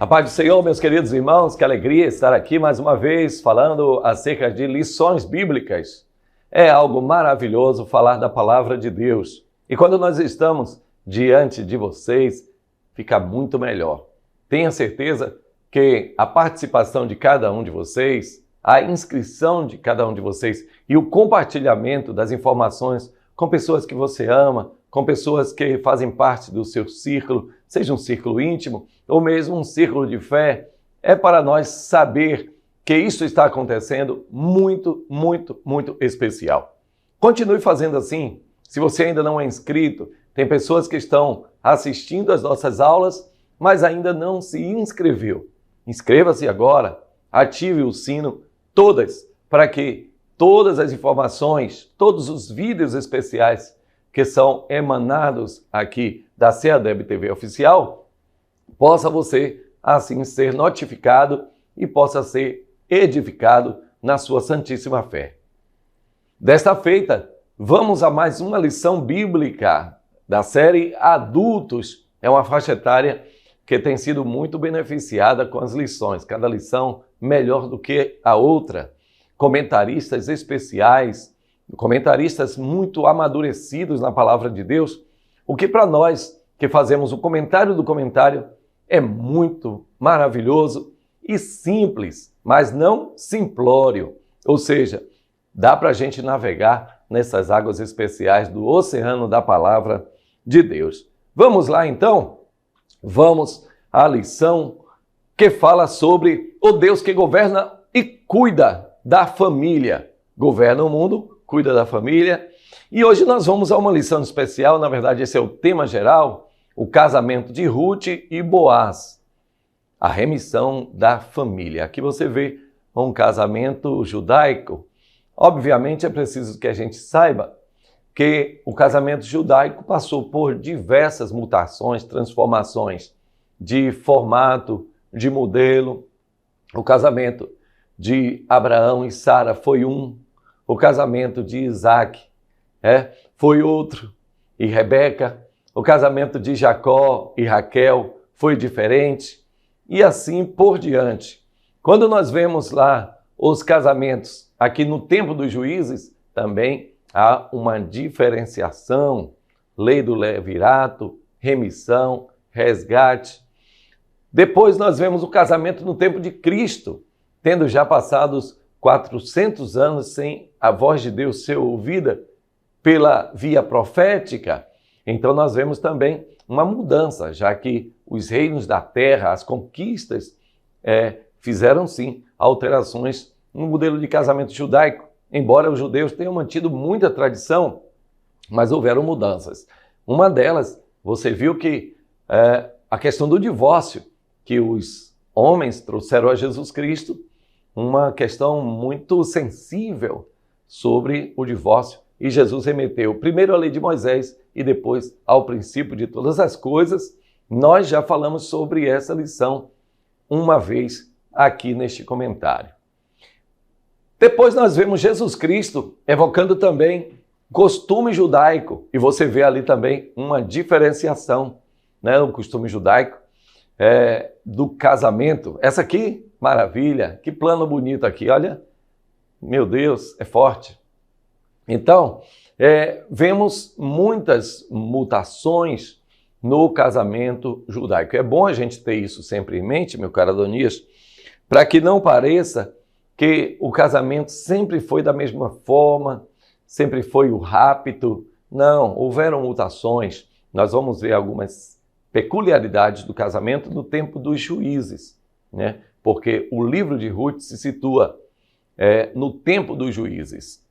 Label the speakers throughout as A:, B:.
A: A paz do Senhor, meus queridos irmãos, que alegria estar aqui mais uma vez falando acerca de lições bíblicas. É algo maravilhoso falar da palavra de Deus. E quando nós estamos diante de vocês, fica muito melhor. Tenha certeza que a participação de cada um de vocês, a inscrição de cada um de vocês e o compartilhamento das informações com pessoas que você ama, com pessoas que fazem parte do seu círculo, seja um círculo íntimo ou mesmo um círculo de fé, é para nós saber que isso está acontecendo muito especial. Continue fazendo assim. Se você ainda não é inscrito, tem pessoas que estão assistindo às nossas aulas, mas ainda não se inscreveu. Inscreva-se agora, ative o sino, para que todas as informações, todos os vídeos especiais que são emanados aqui da CEADEB TV Oficial, possa você assim ser notificado e possa ser edificado na sua santíssima fé. Desta feita, vamos a mais uma lição bíblica da série Adultos. É uma faixa etária que tem sido muito beneficiada com as lições, cada lição melhor do que a outra. Comentaristas especiais, comentaristas muito amadurecidos na palavra de Deus, o que para nós que fazemos o comentário do comentário é muito maravilhoso e simples, mas não simplório. Ou seja, dá para a gente navegar nessas águas especiais do oceano da palavra de Deus. Vamos lá então? Vamos à lição que fala sobre o Deus que governa e cuida da família. Governa o mundo, cuida da família. E hoje nós vamos a uma lição especial, na verdade esse é o tema geral, o casamento de Ruth e Boaz, a remissão da família. Aqui você vê um casamento judaico. Obviamente é preciso que a gente saiba que o casamento judaico passou por diversas mutações, transformações de formato, de modelo. O casamento de Abraão e Sara foi um, o casamento de Isaac foi outro, e Rebeca, o casamento de Jacó e Raquel foi diferente, e assim por diante. Quando nós vemos lá os casamentos aqui no tempo dos juízes, também há uma diferenciação, lei do levirato, remissão, resgate. Depois nós vemos o casamento no tempo de Cristo, tendo já passados 400 anos sem a voz de Deus ser ouvida pela via profética. Então nós vemos também uma mudança, já que os reinos da terra, as conquistas, fizeram sim alterações no modelo de casamento judaico. Embora os judeus tenham mantido muita tradição, mas houveram mudanças. Uma delas, você viu que a questão do divórcio, que os homens trouxeram a Jesus Cristo, uma questão muito sensível sobre o divórcio, e Jesus remeteu primeiro à lei de Moisés e depois ao princípio de todas as coisas. Nós já falamos sobre essa lição uma vez aqui neste comentário. Depois nós vemos Jesus Cristo evocando também costume judaico, e você vê ali também uma diferenciação, o costume judaico do casamento. Essa aqui, maravilha, que plano bonito aqui, olha, meu Deus, é forte. Então, vemos muitas mutações no casamento judaico. É bom a gente ter isso sempre em mente, meu caro Adonias, para que não pareça que o casamento sempre foi da mesma forma, sempre foi o rapto. Não, houveram mutações. Nós vamos ver algumas peculiaridades do casamento no tempo dos juízes, porque o livro de Ruth se situa no tempo dos juízes.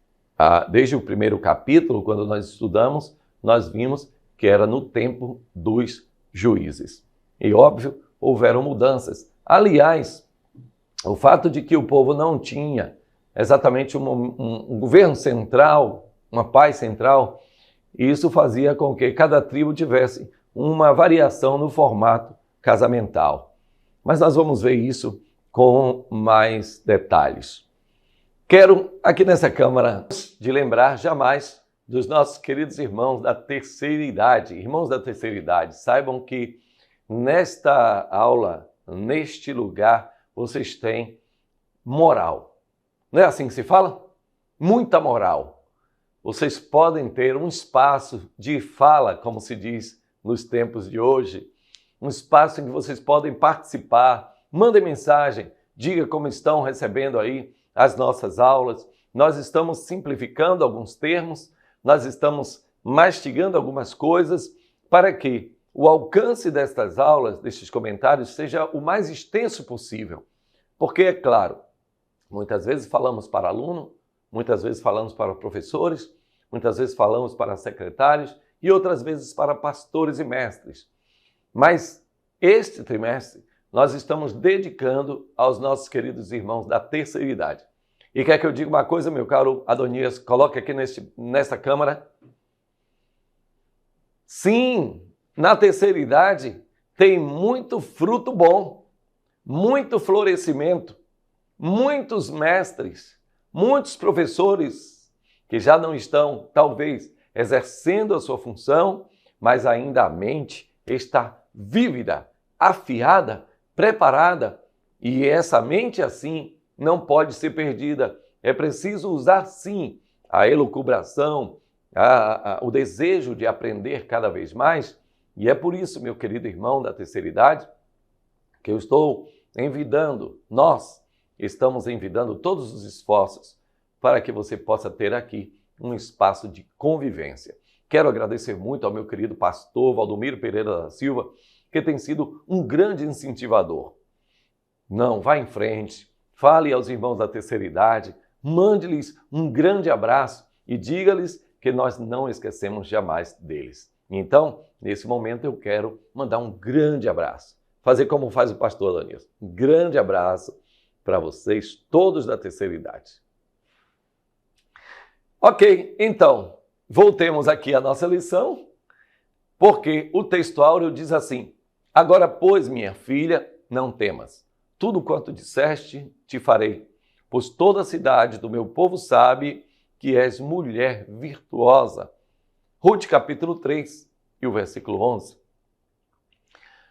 A: Desde o primeiro capítulo, quando nós estudamos, nós vimos que era no tempo dos juízes. E óbvio, houveram mudanças. Aliás, o fato de que o povo não tinha exatamente um governo central, uma paz central, isso fazia com que cada tribo tivesse uma variação no formato casamental. Mas nós vamos ver isso com mais detalhes. Quero, aqui nessa Câmara, de lembrar jamais dos nossos queridos irmãos da terceira idade. Irmãos da terceira idade, saibam que nesta aula neste lugar vocês têm moral. Não é assim que se fala? Muita moral. Vocês podem ter um espaço de fala, como se diz nos tempos de hoje, um espaço em que vocês podem participar, mandem mensagem, diga como estão recebendo aí as nossas aulas. Nós estamos simplificando alguns termos, nós estamos mastigando algumas coisas para que o alcance destas aulas, destes comentários, seja o mais extenso possível. Porque, é claro, muitas vezes falamos para aluno, muitas vezes falamos para professores, muitas vezes falamos para secretários e outras vezes para pastores e mestres. Mas este trimestre nós estamos dedicando aos nossos queridos irmãos da terceira idade. E quer que eu diga uma coisa, meu caro Adonias? Coloque aqui nesta câmara. Sim, na terceira idade tem muito fruto bom, muito florescimento, muitos mestres, muitos professores que já não estão, talvez, exercendo a sua função, mas ainda a mente está vívida, afiada, preparada. E essa mente assim não pode ser perdida. É preciso usar, sim, a elucubração, o desejo de aprender cada vez mais. E é por isso, meu querido irmão da terceira idade, que eu estou envidando, nós estamos envidando todos os esforços para que você possa ter aqui um espaço de convivência. Quero agradecer muito ao meu querido pastor Valdomiro Pereira da Silva, que tem sido um grande incentivador. Não, vá em frente, fale aos irmãos da terceira idade, mande-lhes um grande abraço e diga-lhes que nós não esquecemos jamais deles. Então, nesse momento eu quero mandar um grande abraço. Fazer como faz o pastor Adonias. Um grande abraço para vocês, todos da terceira idade. Ok, então, voltemos aqui à nossa lição, porque o texto áureo diz assim: agora, pois, minha filha, não temas. Tudo quanto disseste, te farei, pois toda a cidade do meu povo sabe que és mulher virtuosa. Ruth, capítulo 3, e o versículo 11.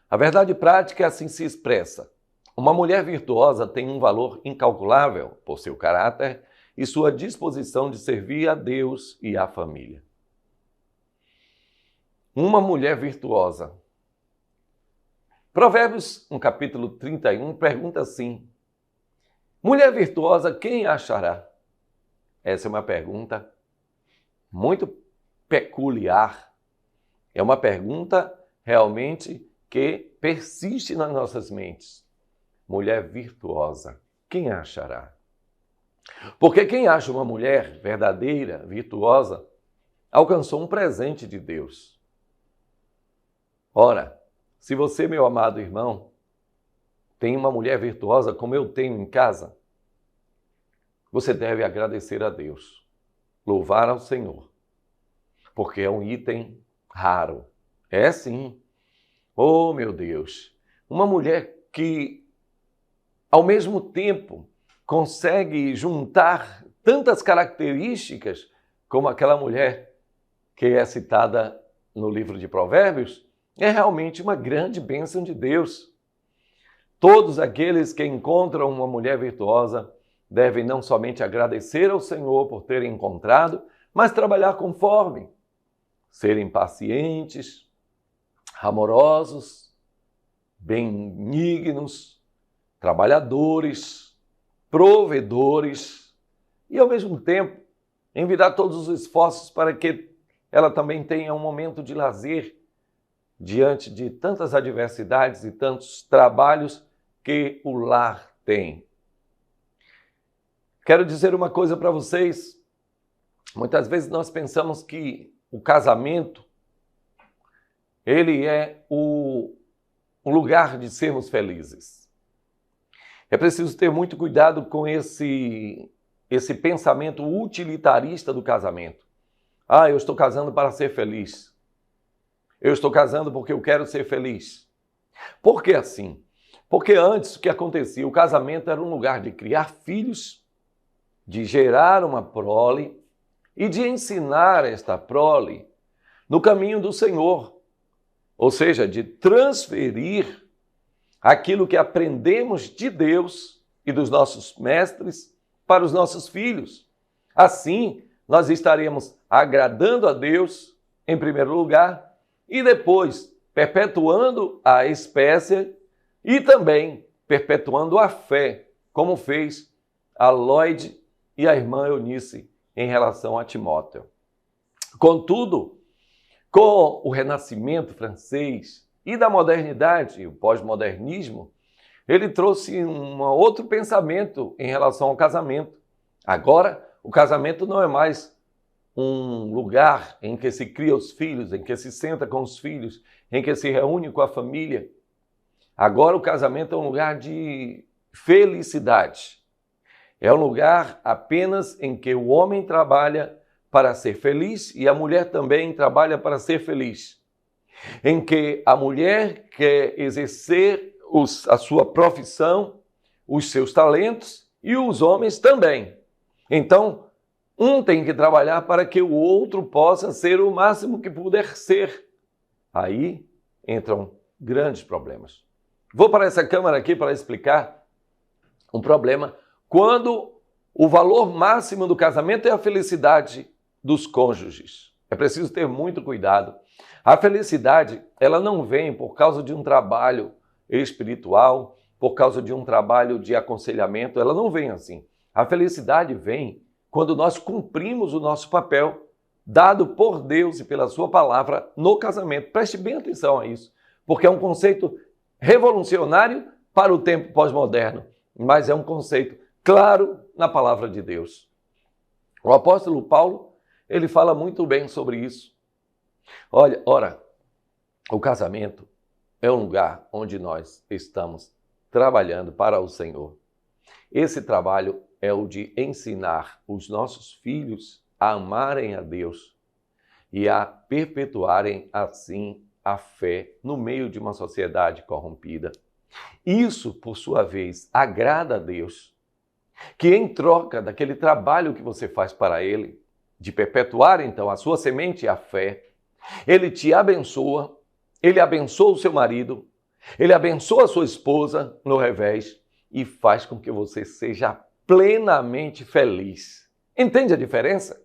A: A verdade prática assim se expressa. Uma mulher virtuosa tem um valor incalculável por seu caráter e sua disposição de servir a Deus e à família. Uma mulher virtuosa. Provérbios, no capítulo 31, pergunta assim: mulher virtuosa, quem a achará? Essa é uma pergunta muito peculiar. É uma pergunta realmente que persiste nas nossas mentes. Mulher virtuosa, quem a achará? Porque quem acha uma mulher verdadeira, virtuosa, alcançou um presente de Deus. Ora, se você, meu amado irmão, tem uma mulher virtuosa como eu tenho em casa, você deve agradecer a Deus, louvar ao Senhor, porque é um item raro. É sim. Oh, meu Deus! Uma mulher que, ao mesmo tempo, consegue juntar tantas características como aquela mulher que é citada no livro de Provérbios, é realmente uma grande bênção de Deus. Todos aqueles que encontram uma mulher virtuosa devem não somente agradecer ao Senhor por terem encontrado, mas trabalhar conforme, serem pacientes, amorosos, benignos, trabalhadores, provedores e, ao mesmo tempo, envidar todos os esforços para que ela também tenha um momento de lazer diante de tantas adversidades e tantos trabalhos que o lar tem. Quero dizer uma coisa para vocês. Muitas vezes nós pensamos que o casamento ele é o lugar de sermos felizes. É preciso ter muito cuidado com esse pensamento utilitarista do casamento. Ah, eu estou casando para ser feliz. Eu estou casando porque eu quero ser feliz. Por que assim? Porque antes o que acontecia? O casamento era um lugar de criar filhos, de gerar uma prole e de ensinar esta prole no caminho do Senhor. Ou seja, de transferir aquilo que aprendemos de Deus e dos nossos mestres para os nossos filhos. Assim, nós estaremos agradando a Deus, em primeiro lugar, e depois perpetuando a espécie e também perpetuando a fé, como fez a Lloyd e a irmã Eunice em relação a Timóteo. Contudo, com o renascimento francês e da modernidade, o pós-modernismo, ele trouxe um outro pensamento em relação ao casamento. Agora, o casamento não é mais um lugar em que se cria os filhos, em que se senta com os filhos, em que se reúne com a família. Agora o casamento é um lugar de felicidade. É um lugar apenas em que o homem trabalha para ser feliz e a mulher também trabalha para ser feliz. Em que a mulher quer exercer a sua profissão, os seus talentos e os homens também. Então, um tem que trabalhar para que o outro possa ser o máximo que puder ser. Aí entram grandes problemas. Vou para essa câmera aqui para explicar um problema quando o valor máximo do casamento é a felicidade dos cônjuges. É preciso ter muito cuidado. A felicidade, ela não vem por causa de um trabalho espiritual, por causa de um trabalho de aconselhamento, ela não vem assim. A felicidade vem quando nós cumprimos o nosso papel dado por Deus e pela sua palavra no casamento. Preste bem atenção a isso, porque é um conceito revolucionário para o tempo pós-moderno, mas é um conceito claro na palavra de Deus. O apóstolo Paulo, ele fala muito bem sobre isso. Ora, o casamento é um lugar onde nós estamos trabalhando para o Senhor. Esse trabalho é o de ensinar os nossos filhos a amarem a Deus e a perpetuarem assim a fé no meio de uma sociedade corrompida. Isso, por sua vez, agrada a Deus, que em troca daquele trabalho que você faz para Ele, de perpetuar então a sua semente e a fé, Ele te abençoa, Ele abençoa o seu marido, Ele abençoa a sua esposa no revés e faz com que você seja plenamente feliz. Entende a diferença?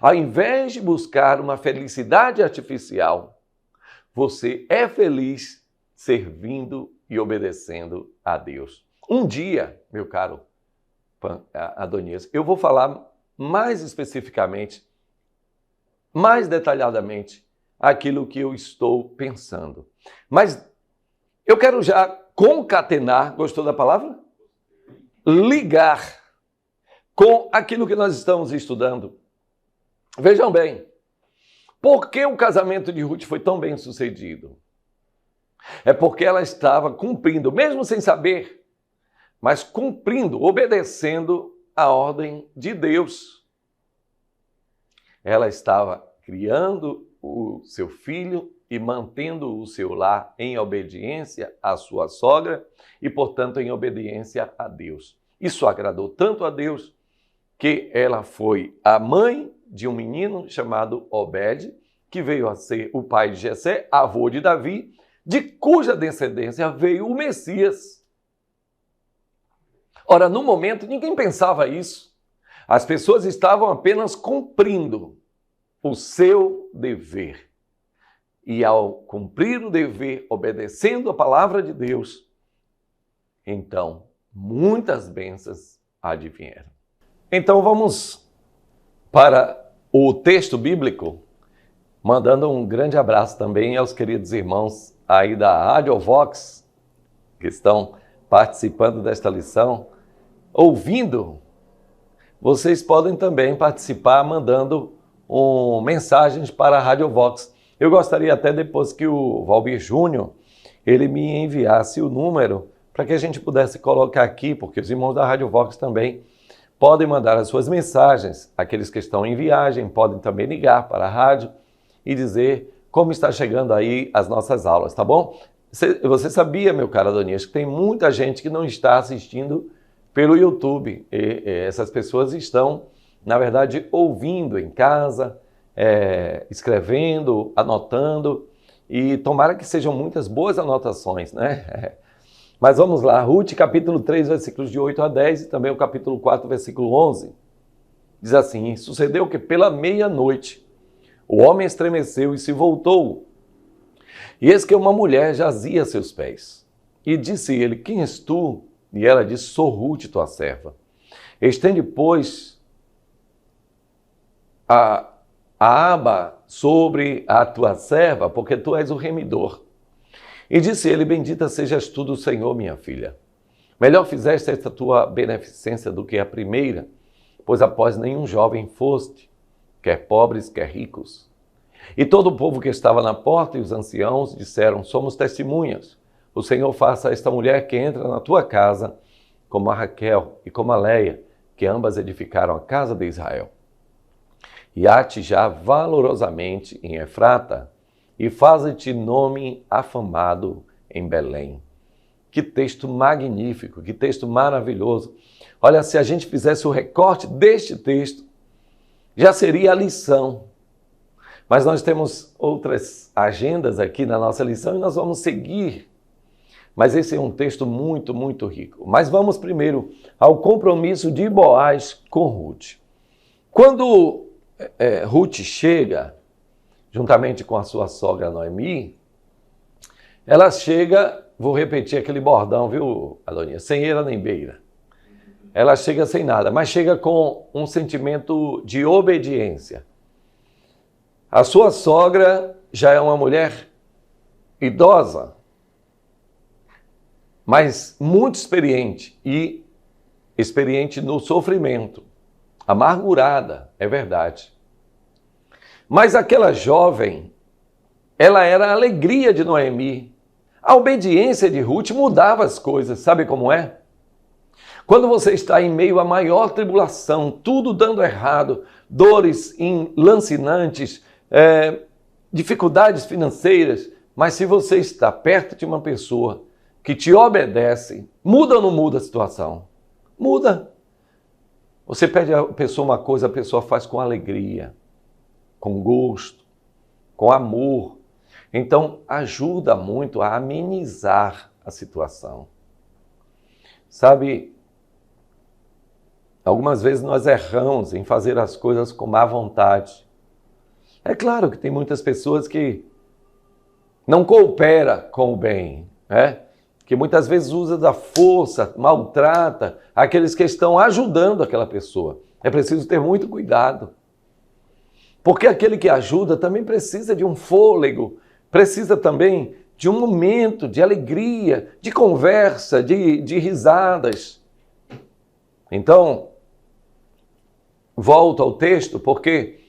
A: Ao invés de buscar uma felicidade artificial, você é feliz servindo e obedecendo a Deus. Um dia, meu caro Adonias, eu vou falar mais especificamente, mais detalhadamente, aquilo que eu estou pensando. Mas eu quero já concatenar, gostou da palavra? Ligar com aquilo que nós estamos estudando. Vejam bem, por que o casamento de Ruth foi tão bem sucedido? É porque ela estava cumprindo, mesmo sem saber, mas cumprindo, obedecendo a ordem de Deus. Ela estava criando o seu filho e mantendo o seu lar em obediência à sua sogra e, portanto, em obediência a Deus. Isso agradou tanto a Deus que ela foi a mãe de um menino chamado Obed, que veio a ser o pai de Jessé, avô de Davi, de cuja descendência veio o Messias. Ora, no momento, ninguém pensava isso. As pessoas estavam apenas cumprindo o seu dever. E ao cumprir o dever, obedecendo a palavra de Deus, então muitas bênçãos advieram. Então vamos para o texto bíblico, mandando um grande abraço também aos queridos irmãos aí da Rádio Vox, que estão participando desta lição, ouvindo. Vocês podem também participar mandando mensagens para a Rádio Vox. Eu gostaria até depois que o Valbir Júnior, ele me enviasse o número para que a gente pudesse colocar aqui, porque os irmãos da Rádio Vox também podem mandar as suas mensagens. Aqueles que estão em viagem podem também ligar para a rádio e dizer como está chegando aí as nossas aulas, tá bom? Você sabia, meu caro Adonias, que tem muita gente que não está assistindo pelo YouTube. E essas pessoas estão, na verdade, ouvindo em casa, escrevendo, anotando, e tomara que sejam muitas boas anotações, né? Mas vamos lá, Ruth, capítulo 3, versículos de 8 a 10 e também o capítulo 4, versículo 11. Diz assim: sucedeu que pela meia-noite o homem estremeceu e se voltou. E eis que uma mulher jazia a seus pés. E disse ele: quem és tu? E ela disse: sou Ruth, tua serva. Estende, pois, a aba sobre a tua serva, porque tu és o remidor. E disse ele: bendita sejas tu do Senhor, minha filha. Melhor fizeste esta tua beneficência do que a primeira, pois após nenhum jovem foste, quer pobres, quer ricos. E todo o povo que estava na porta e os anciãos disseram: somos testemunhas. O Senhor faça a esta mulher que entra na tua casa, como a Raquel e como a Leia, que ambas edificaram a casa de Israel. E há-te já valorosamente em Efrata, e faze-te nome afamado em Belém. Que texto magnífico, que texto maravilhoso. Olha, se a gente fizesse o recorte deste texto, já seria a lição. Mas nós temos outras agendas aqui na nossa lição e nós vamos seguir. Mas esse é um texto muito, muito rico. Mas vamos primeiro ao compromisso de Boaz com Ruth. Quando Ruth chega, juntamente com a sua sogra Noemi, ela chega, vou repetir aquele bordão, viu, Adonia? Sem eira nem beira. Ela chega sem nada, mas chega com um sentimento de obediência. A sua sogra já é uma mulher idosa, mas muito experiente e experiente no sofrimento, amargurada, é verdade. Mas aquela jovem, ela era a alegria de Noemi. A obediência de Ruth mudava as coisas, sabe como é? Quando você está em meio à maior tribulação, tudo dando errado, dores lancinantes, dificuldades financeiras, mas se você está perto de uma pessoa que te obedece, muda ou não muda a situação? Muda. Você pede a pessoa uma coisa, a pessoa faz com alegria, com gosto, com amor. Então, ajuda muito a amenizar a situação. Sabe, algumas vezes nós erramos em fazer as coisas com má vontade. É claro que tem muitas pessoas que não cooperam com o bem, né? Que muitas vezes usa da força, maltrata aqueles que estão ajudando aquela pessoa. É preciso ter muito cuidado. Porque aquele que ajuda também precisa de um fôlego, precisa também de um momento de alegria, de conversa, de risadas. Então, volto ao texto, porque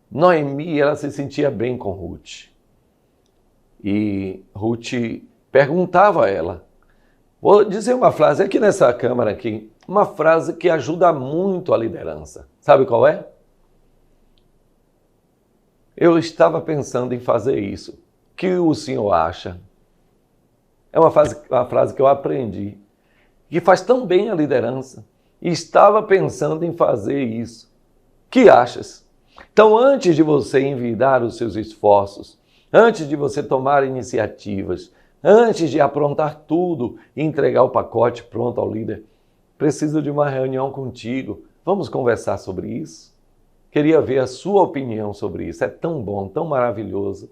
A: Noemi, ela se sentia bem com Ruth. E Ruth perguntava a ela. Vou dizer uma frase aqui nessa câmara aqui, uma frase que ajuda muito a liderança. Sabe qual é? Eu estava pensando em fazer isso. O que o senhor acha? É uma frase que eu aprendi, que faz tão bem a liderança. E estava pensando em fazer isso. O que achas? Então, antes de você envidar os seus esforços, antes de você tomar iniciativas, antes de aprontar tudo e entregar o pacote pronto ao líder, preciso de uma reunião contigo. Vamos conversar sobre isso? Queria ver a sua opinião sobre isso. É tão bom, tão maravilhoso.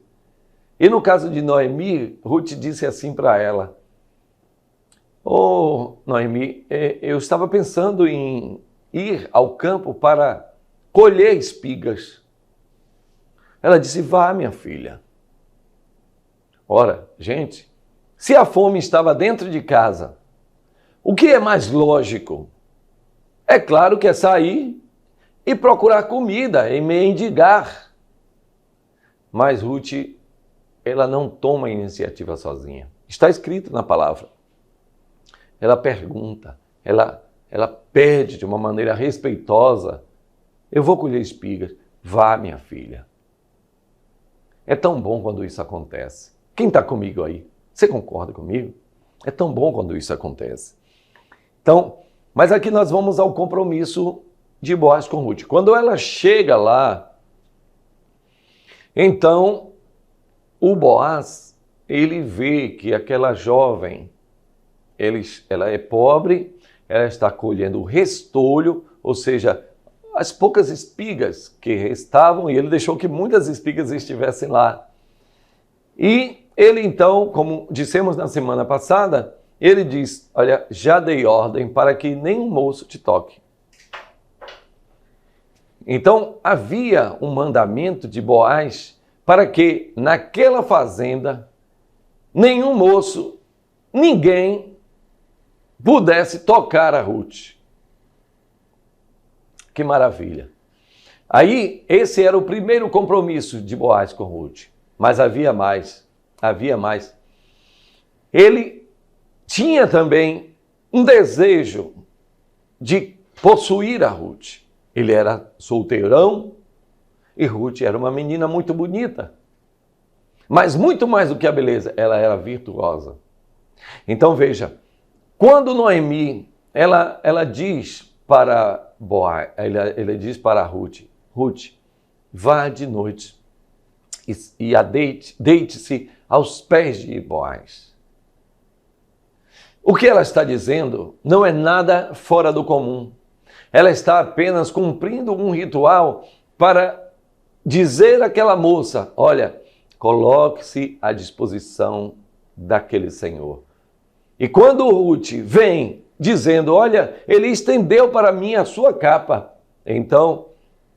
A: E no caso de Noemi, Ruth disse assim para ela: Noemi, eu estava pensando em ir ao campo para colher espigas. Ela disse: vá, minha filha. Ora, gente, se a fome estava dentro de casa, o que é mais lógico? É claro que é sair e procurar comida e mendigar. Mas Ruth, ela não toma a iniciativa sozinha. Está escrito na palavra. Ela pergunta, ela pede de uma maneira respeitosa: eu vou colher espigas. Vá, minha filha. É tão bom quando isso acontece. Quem está comigo aí? Você concorda comigo? É tão bom quando isso acontece. Então, mas aqui nós vamos ao compromisso de Boaz com Ruth. Quando ela chega lá, então o Boaz, ele vê que aquela jovem ela é pobre, ela está colhendo o restolho, ou seja, as poucas espigas que restavam, e ele deixou que muitas espigas estivessem lá. E ele então, como dissemos na semana passada, ele diz, olha, já dei ordem para que nenhum moço te toque. Então havia um mandamento de Boaz para que naquela fazenda nenhum moço, ninguém pudesse tocar a Ruth. Que maravilha! Aí, esse era o primeiro compromisso de Boaz com Ruth. Mas havia mais, havia mais. Ele tinha também um desejo de possuir a Ruth. Ele era solteirão e Ruth era uma menina muito bonita. Mas muito mais do que a beleza, ela era virtuosa. Então veja, quando Noemi, ela diz para Boaz, ela diz para Ruth, Ruth, vá de noite e deite-se aos pés de Boaz. O que ela está dizendo não é nada fora do comum. Ela está apenas cumprindo um ritual para dizer àquela moça, olha, coloque-se à disposição daquele senhor. E quando Ruth vem dizendo, olha, ele estendeu para mim a sua capa, então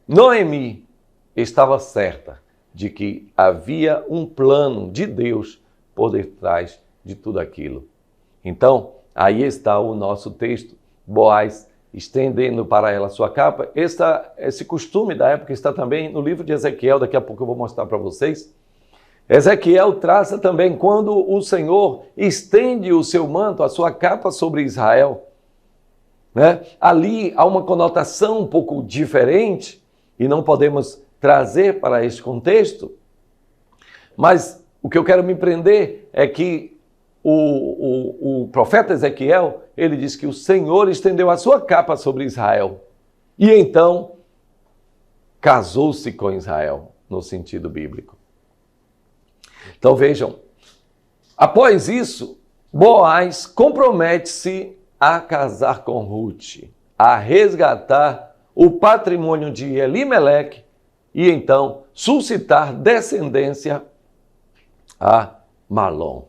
A: Noemi estava certa de que havia um plano de Deus por detrás de tudo aquilo. Então, aí está o nosso texto, Boaz estendendo para ela a sua capa. Esse costume da época está também no livro de Ezequiel, daqui a pouco eu vou mostrar para vocês. Ezequiel traça também quando o Senhor estende o seu manto, a sua capa sobre Israel. Né? Ali há uma conotação um pouco diferente e não podemos trazer para este contexto, mas o que eu quero me prender é que o profeta Ezequiel, ele diz que o Senhor estendeu a sua capa sobre Israel e então casou-se com Israel, no sentido bíblico. Então vejam, após isso, Boaz compromete-se a casar com Ruth, a resgatar o patrimônio de Elimeleque e então suscitar descendência a Malom.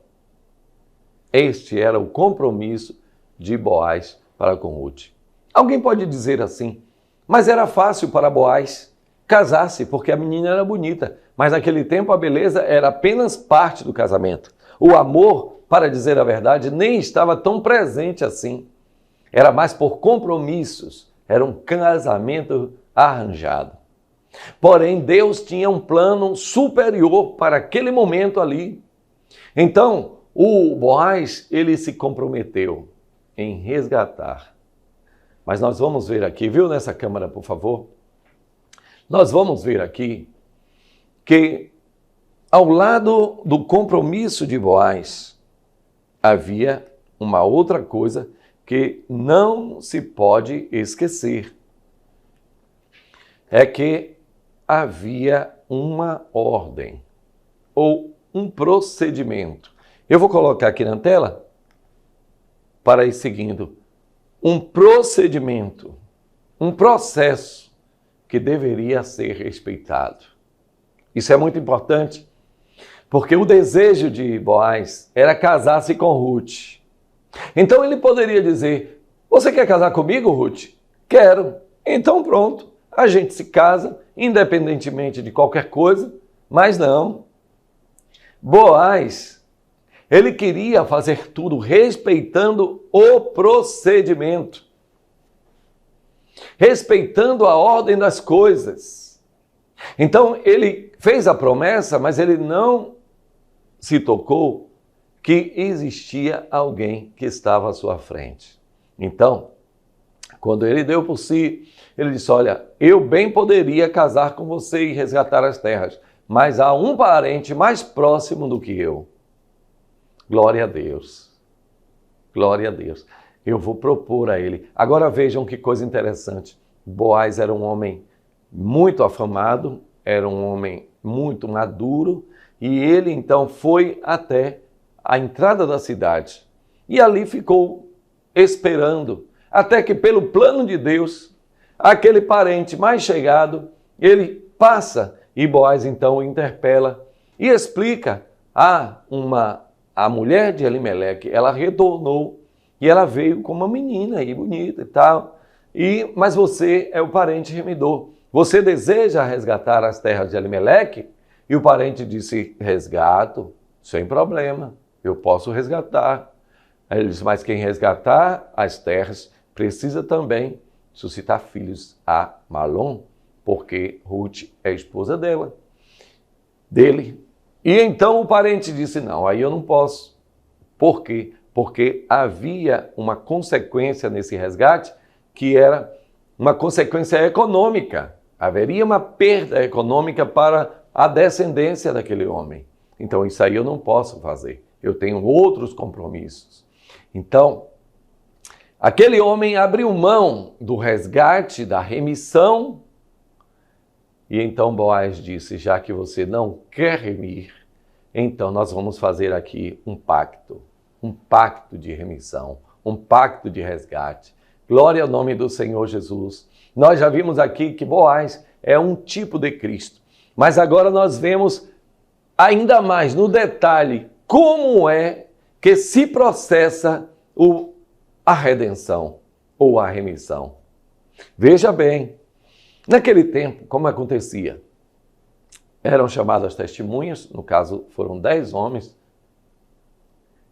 A: Este era o compromisso de Boaz para com Ruth. Alguém pode dizer assim, mas era fácil para Boaz casar-se porque a menina era bonita, mas naquele tempo a beleza era apenas parte do casamento. O amor, para dizer a verdade, nem estava tão presente assim. Era mais por compromissos, era um casamento arranjado. Porém, Deus tinha um plano superior para aquele momento ali. Então, o Boaz, ele se comprometeu em resgatar. Mas nós vamos ver aqui, viu nessa câmera, por favor? Nós vamos ver aqui que ao lado do compromisso de Boaz, havia uma outra coisa que não se pode esquecer. É que havia uma ordem ou um procedimento. Eu vou colocar aqui na tela para ir seguindo. Um procedimento, um processo que deveria ser respeitado. Isso é muito importante, porque o desejo de Boaz era casar-se com Ruth. Então ele poderia dizer, você quer casar comigo, Ruth? Quero. Então pronto, a gente se casa, independentemente de qualquer coisa, mas não. Boaz, ele queria fazer tudo respeitando o procedimento, respeitando a ordem das coisas. Então ele fez a promessa, mas ele não se tocou que existia alguém que estava à sua frente. Então, quando ele deu por si, ele disse, olha, eu bem poderia casar com você e resgatar as terras, mas há um parente mais próximo do que eu. Glória a Deus. Glória a Deus. Eu vou propor a ele. Agora vejam que coisa interessante. Boaz era um homem muito afamado, era um homem muito maduro, e ele então foi até a entrada da cidade. E ali ficou esperando, até que pelo plano de Deus, aquele parente mais chegado, ele passa e Boaz então o interpela e explica a mulher de Elimeleque, ela retornou e ela veio com uma menina aí bonita e tal, mas você é o parente remidor. Você deseja resgatar as terras de Elimeleque? E o parente disse, resgato, sem problema, eu posso resgatar. Aí ele disse, mas quem resgatar as terras precisa também suscitar filhos a Malom, porque Ruth é esposa dele. E então o parente disse, não, aí eu não posso. Por quê? Porque havia uma consequência nesse resgate que era uma consequência econômica. Haveria uma perda econômica para a descendência daquele homem. Então isso aí eu não posso fazer. Eu tenho outros compromissos. Então, aquele homem abriu mão do resgate, da remissão. E então Boaz disse, já que você não quer remir, então nós vamos fazer aqui um pacto de remissão, um pacto de resgate. Glória ao nome do Senhor Jesus. Nós já vimos aqui que Boaz é um tipo de Cristo, mas agora nós vemos ainda mais no detalhe como é que se processa a redenção ou a remissão. Veja bem, naquele tempo, como acontecia? Eram chamadas testemunhas, no caso foram 10 homens,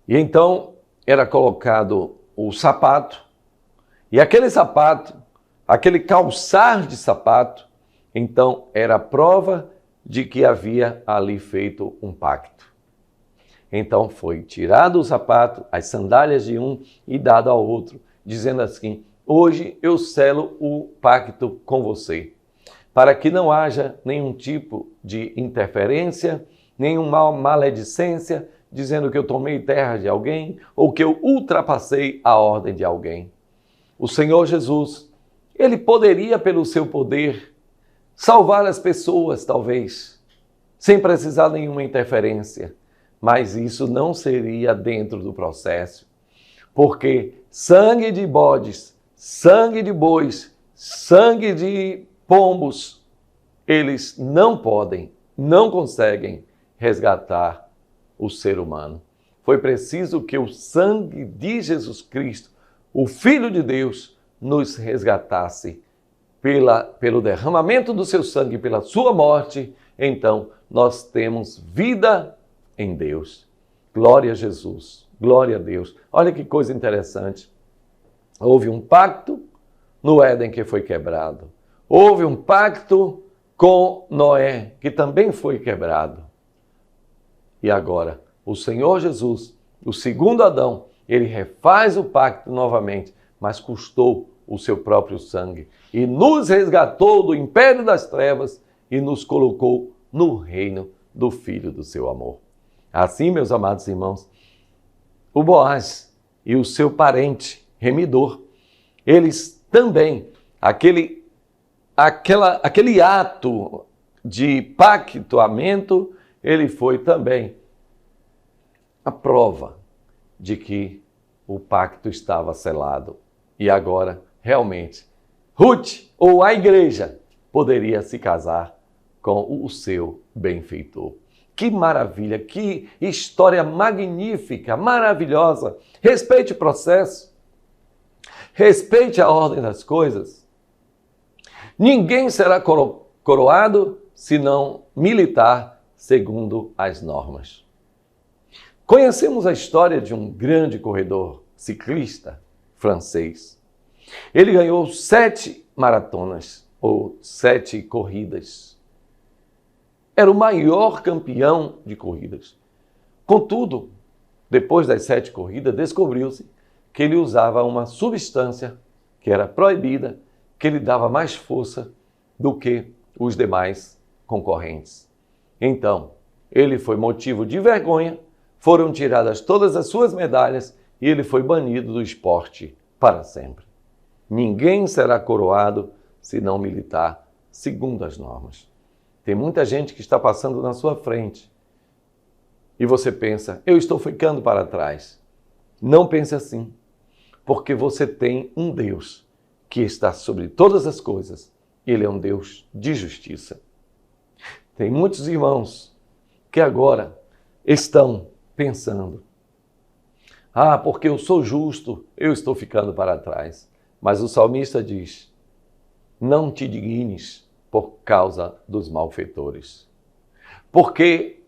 A: e então era colocado o sapato, e aquele sapato, aquele calçar de sapato, então era a prova de que havia ali feito um pacto. Então foi tirado o sapato, as sandálias de um e dado ao outro, dizendo assim, hoje eu selo o pacto com você, para que não haja nenhum tipo de interferência, nenhuma maledicência, dizendo que eu tomei terra de alguém ou que eu ultrapassei a ordem de alguém. O Senhor Jesus, ele poderia, pelo seu poder, salvar as pessoas, talvez, sem precisar de nenhuma interferência, mas isso não seria dentro do processo, porque sangue de bodes, sangue de bois, sangue de pombos, eles não podem, não conseguem resgatar o ser humano. Foi preciso que o sangue de Jesus Cristo, o Filho de Deus, nos resgatasse pelo derramamento do seu sangue, pela sua morte. Então, nós temos vida em Deus. Glória a Jesus, glória a Deus. Olha que coisa interessante. Houve um pacto no Éden que foi quebrado. Houve um pacto com Noé, que também foi quebrado. E agora, o Senhor Jesus, o segundo Adão, ele refaz o pacto novamente, mas custou o seu próprio sangue e nos resgatou do império das trevas e nos colocou no reino do Filho do seu amor. Assim, meus amados irmãos, o Boaz e o seu parente remidor, eles também, aquele ato de pactuamento, ele foi também a prova de que o pacto estava selado. E agora, realmente, Ruth, ou a igreja, poderia se casar com o seu benfeitor. Que maravilha, que história magnífica, maravilhosa. Respeite o processo. Respeite a ordem das coisas. Ninguém será coroado se não militar segundo as normas. Conhecemos a história de um grande corredor ciclista francês. Ele ganhou 7 maratonas, ou 7 corridas. Era o maior campeão de corridas. Contudo, depois das 7 corridas, descobriu-se que ele usava uma substância que era proibida, que lhe dava mais força do que os demais concorrentes. Então, ele foi motivo de vergonha, foram tiradas todas as suas medalhas e ele foi banido do esporte para sempre. Ninguém será coroado se não militar segundo as normas. Tem muita gente que está passando na sua frente e você pensa, eu estou ficando para trás. Não pense assim, porque você tem um Deus que está sobre todas as coisas. Ele é um Deus de justiça. Tem muitos irmãos que agora estão pensando: ah, porque eu sou justo, eu estou ficando para trás. Mas o salmista diz: não te dignes por causa dos malfeitores, porque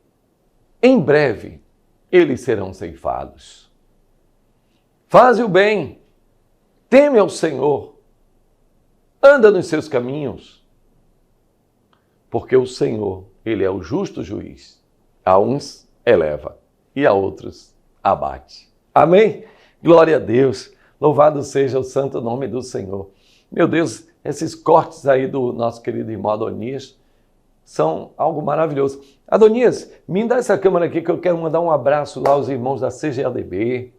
A: em breve eles serão ceifados. Faze o bem, teme ao Senhor, anda nos seus caminhos, porque o Senhor, Ele é o justo juiz. A uns eleva e a outros abate. Amém? Glória a Deus. Louvado seja o santo nome do Senhor. Meu Deus, esses cortes aí do nosso querido irmão Adonias são algo maravilhoso. Adonias, me dá essa câmera aqui que eu quero mandar um abraço lá aos irmãos da CGADB.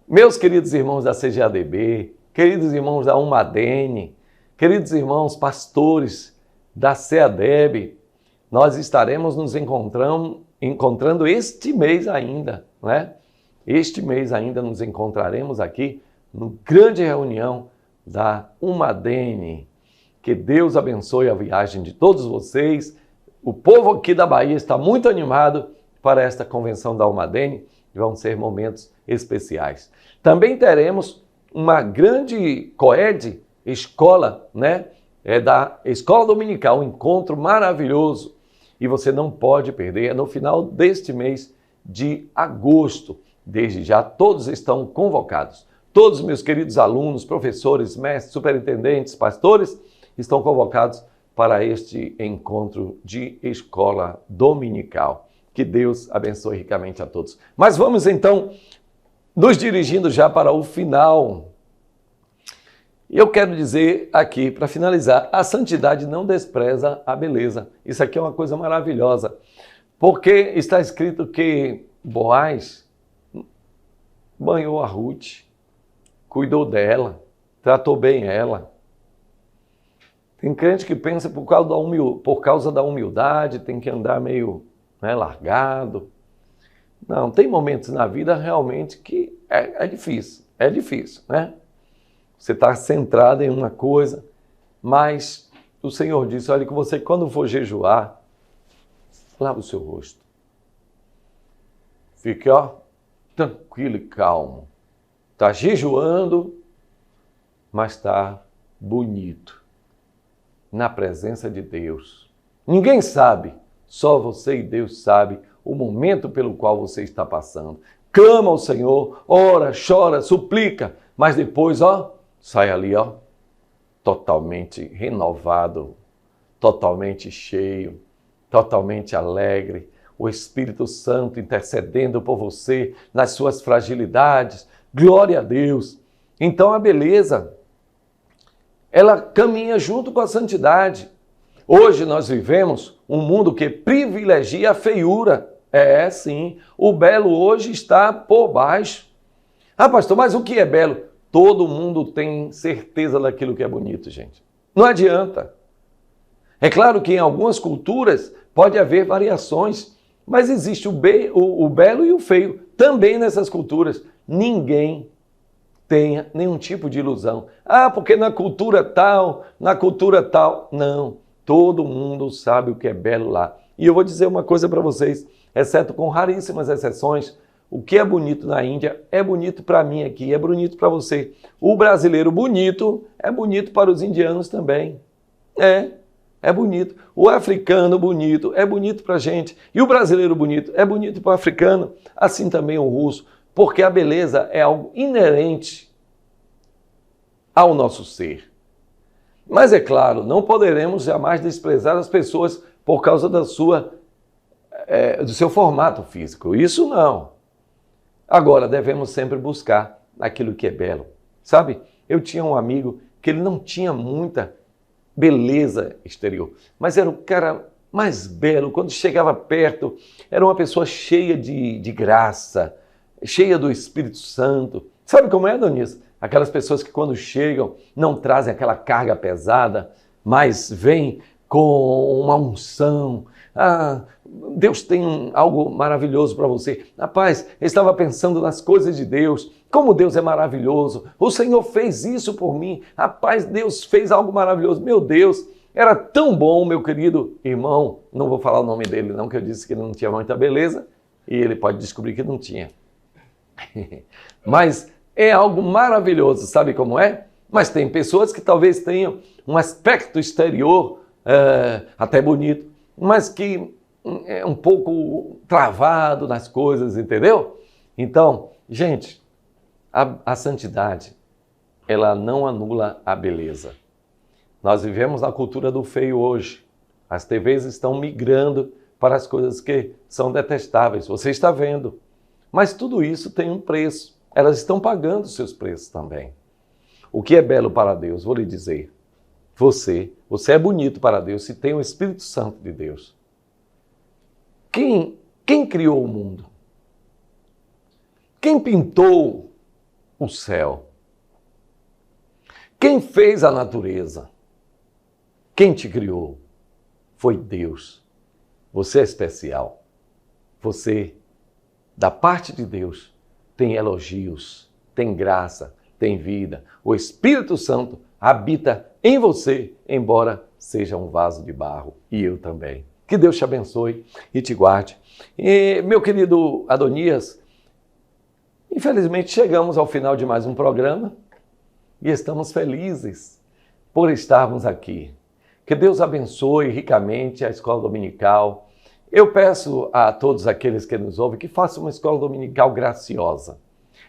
A: Meus queridos irmãos da CGADB, queridos irmãos da Umadene, queridos irmãos pastores da CEADEB, nós estaremos nos encontrando este mês ainda, né? Este mês ainda nos encontraremos aqui no grande reunião da Umadene. Que Deus abençoe a viagem de todos vocês. O povo aqui da Bahia está muito animado para esta convenção da Umadene. Vão ser momentos especiais. Também teremos uma grande COED, escola, né? Da Escola Dominical, um encontro maravilhoso. E você não pode perder, é no final deste mês de agosto. Desde já, todos estão convocados. Todos meus queridos alunos, professores, mestres, superintendentes, pastores, estão convocados para este encontro de escola dominical. Que Deus abençoe ricamente a todos. Mas vamos então nos dirigindo já para o final. E eu quero dizer aqui, para finalizar, a santidade não despreza a beleza. Isso aqui é uma coisa maravilhosa, porque está escrito que Boaz banhou a Ruth, cuidou dela, tratou bem ela. Tem crente que pensa por causa da humildade, tem que andar meio largado. Não, tem momentos na vida realmente que é difícil, né? Você está centrado em uma coisa, mas o Senhor disse: olha, que você quando for jejuar, lava o seu rosto. Fique, tranquilo e calmo. Está jejuando, mas está bonito, na presença de Deus. Ninguém sabe, só você e Deus sabe o momento pelo qual você está passando. Clama ao Senhor, ora, chora, suplica, mas depois, sai ali, totalmente renovado, totalmente cheio, totalmente alegre. O Espírito Santo intercedendo por você nas suas fragilidades. Glória a Deus. Então a beleza, ela caminha junto com a santidade. Hoje nós vivemos um mundo que privilegia a feiura. Sim, o belo hoje está por baixo. Ah, pastor, mas o que é belo? Todo mundo tem certeza daquilo que é bonito, gente. Não adianta. É claro que em algumas culturas pode haver variações, mas existe o belo e o feio também nessas culturas. Ninguém tenha nenhum tipo de ilusão. Ah, porque na cultura tal. Não, todo mundo sabe o que é belo lá. E eu vou dizer uma coisa para vocês, exceto com raríssimas exceções, o que é bonito na Índia é bonito para mim aqui, é bonito para você. O brasileiro bonito é bonito para os indianos também. É bonito. O africano bonito é bonito para a gente. E o brasileiro bonito é bonito para o africano. Assim também o russo. Porque a beleza é algo inerente ao nosso ser. Mas é claro, não poderemos jamais desprezar as pessoas por causa do seu formato físico. Isso não. Agora, devemos sempre buscar aquilo que é belo. Sabe, eu tinha um amigo que ele não tinha muita beleza exterior, mas era o cara mais belo. Quando chegava perto, era uma pessoa cheia de graça, cheia do Espírito Santo. Sabe como é, Adonias? Aquelas pessoas que quando chegam não trazem aquela carga pesada, mas vêm com uma unção. Deus tem algo maravilhoso para você. Rapaz, eu estava pensando nas coisas de Deus, como Deus é maravilhoso. O Senhor fez isso por mim. Rapaz, Deus fez algo maravilhoso. Meu Deus, era tão bom, meu querido irmão. Não vou falar o nome dele não, que eu disse que ele não tinha muita beleza e ele pode descobrir que não tinha. Mas é algo maravilhoso, sabe como é? Mas tem pessoas que talvez tenham um aspecto exterior até bonito, mas que é um pouco travado nas coisas, entendeu? Então, gente, a santidade, ela não anula a beleza. Nós vivemos na cultura do feio hoje. As TVs estão migrando para as coisas que são detestáveis. Você está vendo. Mas tudo isso tem um preço. Elas estão pagando seus preços também. O que é belo para Deus? Vou lhe dizer. Você é bonito para Deus se tem o Espírito Santo de Deus. Quem criou o mundo? Quem pintou o céu? Quem fez a natureza? Quem te criou? Foi Deus. Você é especial. Você, da parte de Deus, tem elogios, tem graça, tem vida. O Espírito Santo habita em você, embora seja um vaso de barro. E eu também. Que Deus te abençoe e te guarde. E, meu querido Adonias, infelizmente chegamos ao final de mais um programa e estamos felizes por estarmos aqui. Que Deus abençoe ricamente a escola dominical. Eu peço a todos aqueles que nos ouvem que façam uma escola dominical graciosa.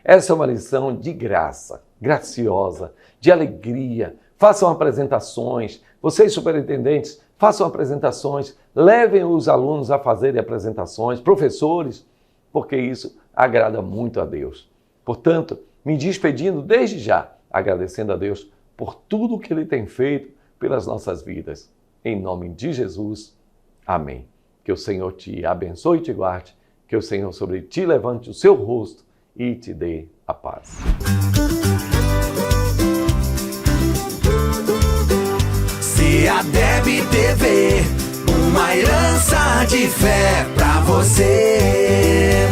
A: Essa é uma lição de graça, graciosa, de alegria. Façam apresentações. Vocês, superintendentes, façam apresentações. Levem os alunos a fazerem apresentações, professores, porque isso agrada muito a Deus. Portanto, me despedindo desde já, agradecendo a Deus por tudo que Ele tem feito pelas nossas vidas. Em nome de Jesus, amém. Que o Senhor te abençoe e te guarde, que o Senhor sobre ti levante o seu rosto e te dê a paz.
B: CEADEB TV, uma herança de fé pra você.